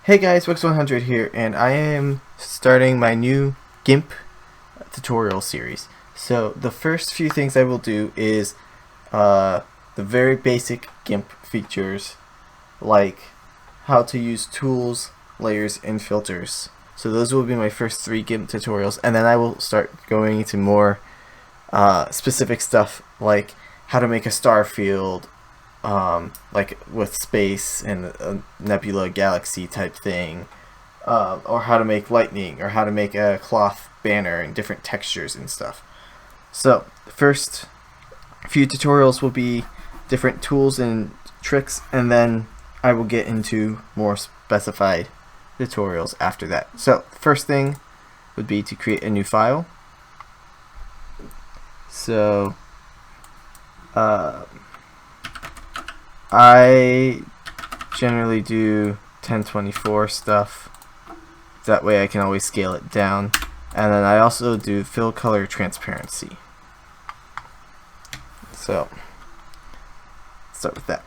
Hey guys, Wix100 here, and I am starting my new GIMP tutorial series. So the first few things I will do is the very basic GIMP features, like how to use tools, layers, and filters. So those will be my first 3 GIMP tutorials, and then I will start going into more specific stuff, like how to make a star field, like with space and a nebula galaxy type thing, or how to make lightning, or how to make a cloth banner and different textures and stuff. So the first few tutorials will be different tools and tricks, and then I will get into more specified tutorials after that. So first thing would be to create a new file. So I generally do 1024 stuff, that way I can always scale it down, and then I also do fill color transparency. So let's start with that.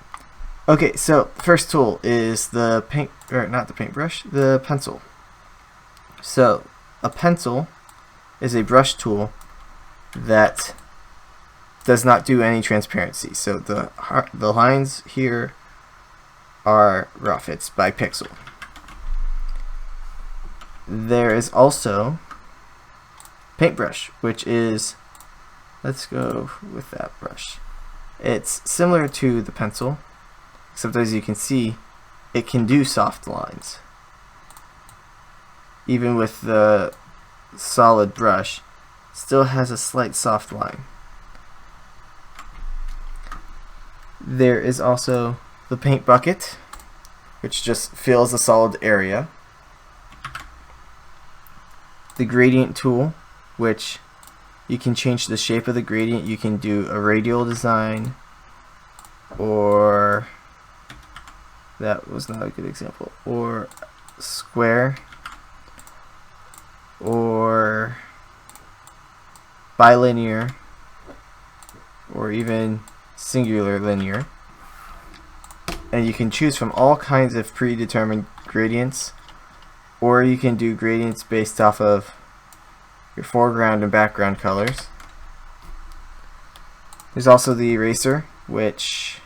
Okay, so first tool is the the pencil. So a pencil is a brush tool that does not do any transparency. So the lines here are rough. It's by pixel. There is also paintbrush, which is, let's go with that brush. It's similar to the pencil, except as you can see, it can do soft lines. Even with the solid brush, still has a slight soft line. There is also the paint bucket, which just fills a solid area. The gradient tool, which you can change the shape of the gradient. You can do a radial design, or that was not a good example, or square, or bilinear, or even singular linear. And you can choose from all kinds of predetermined gradients, or you can do gradients based off of your foreground and background colors. There's also the eraser, which,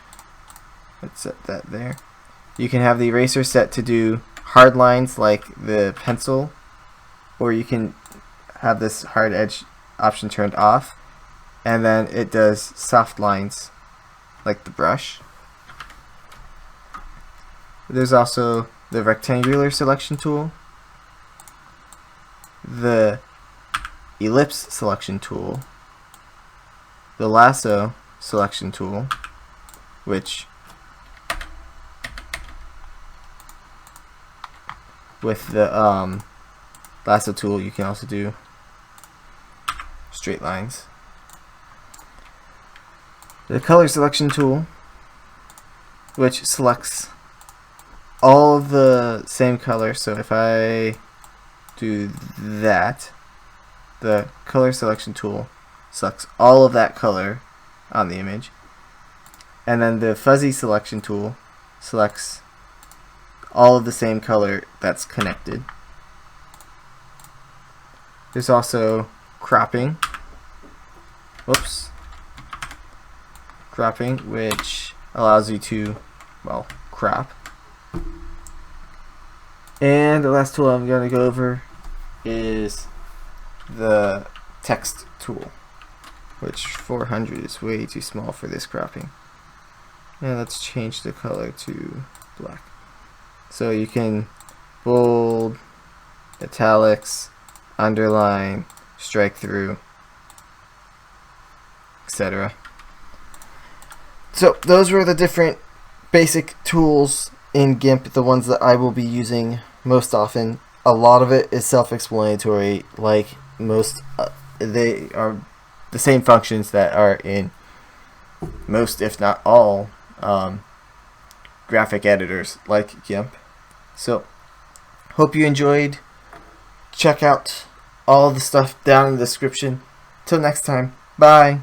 let's set that there. You can have the eraser set to do hard lines like the pencil, or you can have this hard edge option turned off, and then it does soft lines like the brush. There's also the rectangular selection tool, the ellipse selection tool, the lasso selection tool, which with the lasso tool you can also do straight lines. The color selection tool, which selects all of the same color. So if I do that, the color selection tool selects all of that color on the image. And then the fuzzy selection tool selects all of the same color that's connected. There's also cropping. Whoops. Cropping, which allows you to, well, crop. And the last tool I'm going to go over is the text tool, which 400 is way too small for this cropping. And let's change the color to black. So you can bold, italics, underline, strike through, etc. So those were the different basic tools in GIMP, the ones that I will be using most often. A lot of it is self-explanatory, like most, they are the same functions that are in most, if not all, graphic editors like GIMP. So, hope you enjoyed. Check out all the stuff down in the description. Till next time, bye!